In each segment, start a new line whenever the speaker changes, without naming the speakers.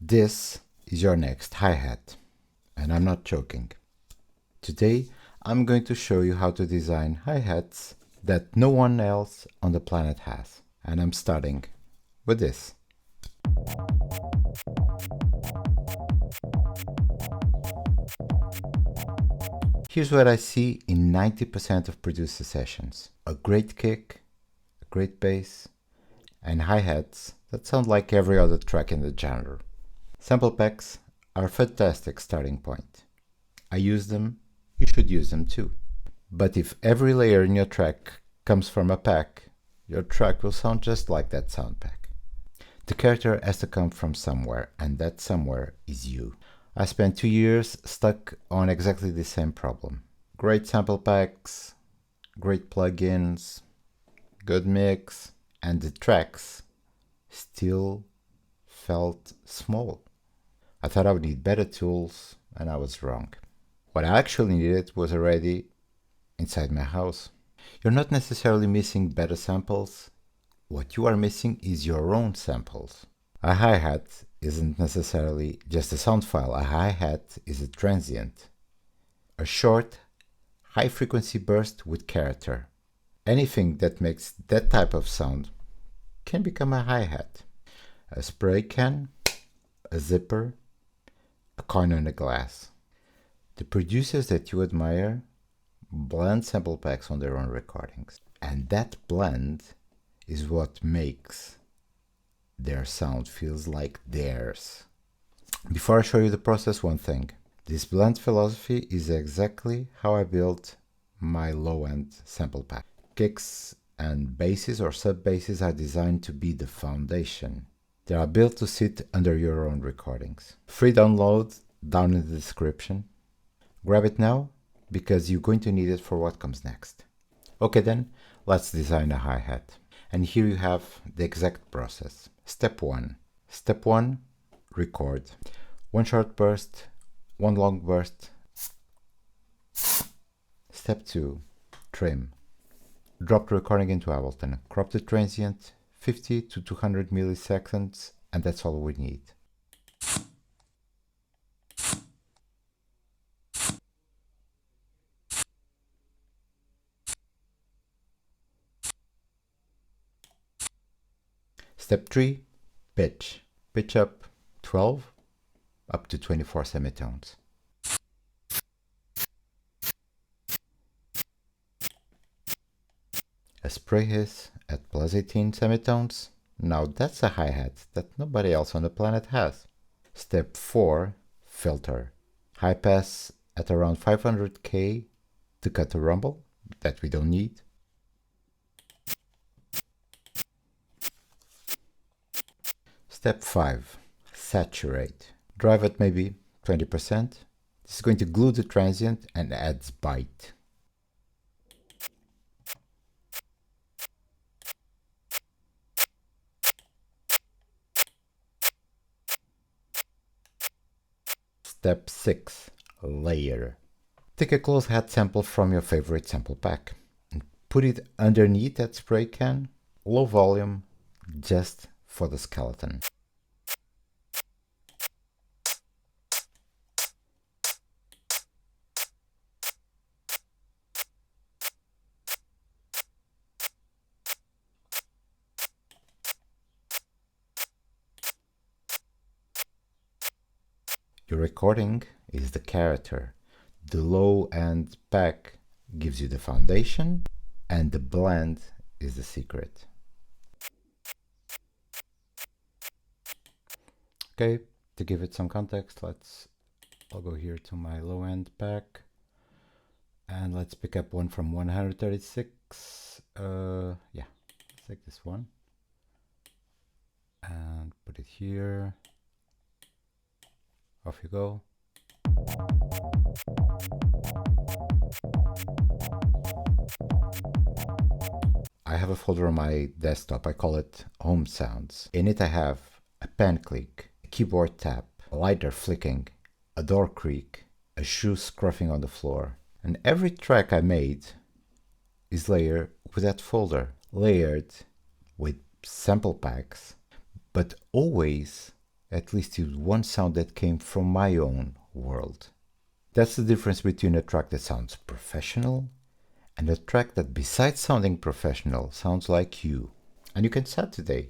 This is your next hi-hat, and I'm not joking. Today, I'm going to show you how to design hi-hats that no one else on the planet has. And I'm starting with this. Here's what I see in 90% of producer sessions. A great kick, a great bass, and hi-hats that sound like every other track in the genre. Sample packs are a fantastic starting point. I use them, you should use them too. But if every layer in your track comes from a pack, your track will sound just like that sound pack. The character has to come from somewhere, and that somewhere is you. I spent 2 years stuck on exactly the same problem. Great sample packs, great plugins, good mix, and the tracks still felt small. I thought I would need better tools, and I was wrong. What I actually needed was already inside my house. You're not necessarily missing better samples. What you are missing is your own samples. A hi-hat isn't necessarily just a sound file. A hi-hat is a transient. A short, high-frequency burst with character. Anything that makes that type of sound can become a hi-hat. A spray can, a zipper, a coin in a glass. The producers that you admire blend sample packs on their own recordings. And that blend is what makes their sound feels like theirs. Before I show you the process, one thing. This blend philosophy is exactly how I built my low-end sample pack. Kicks and basses or sub-basses are designed to be the foundation. They are built to sit under your own recordings. Free download down in the description. Grab it now, because you're going to need it for what comes next. Okay then, let's design a hi-hat. And here you have the exact process. Step 1. Step 1, record. One short burst, one long burst. Step 2, trim. Drop the recording into Ableton. Crop the transient 50 to 200 milliseconds, and that's all we need. Step 3, pitch. Pitch up 12 up to 24 semitones. A spray hiss at plus 18 semitones. Now that's a hi-hat that nobody else on the planet has. Step 4, filter. High pass at around 500k to cut the rumble that we don't need. Step 5, saturate. Drive at maybe 20%. This is going to glue the transient and adds bite. Step 6, layer. Take a close hat sample from your favorite sample pack and put it underneath that spray can, low volume, just for the skeleton. Your recording is the character. The low-end pack gives you the foundation, and the blend is the secret. Okay, to give it some context, I'll go here to my low-end pack, and let's pick up one from 136. Yeah, let's take this one and put it here. Off you go. I have a folder on my desktop. I call it Home Sounds. In it I have a pen click, a keyboard tap, a lighter flicking, a door creak, a shoe scruffing on the floor. And every track I made is layered with that folder, layered with sample packs, but always at least use one sound that came from my own world. That's the difference between a track that sounds professional and a track that, besides sounding professional, sounds like you. And you can start today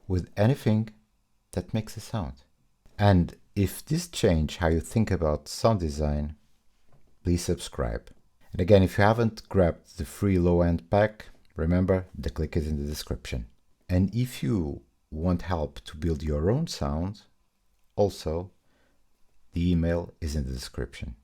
with anything that makes a sound. And if this changed how you think about sound design, please subscribe. And again, if you haven't grabbed the free low-end pack, remember, the link is in the description. And if you want help to build your own sound, also, the email is in the description.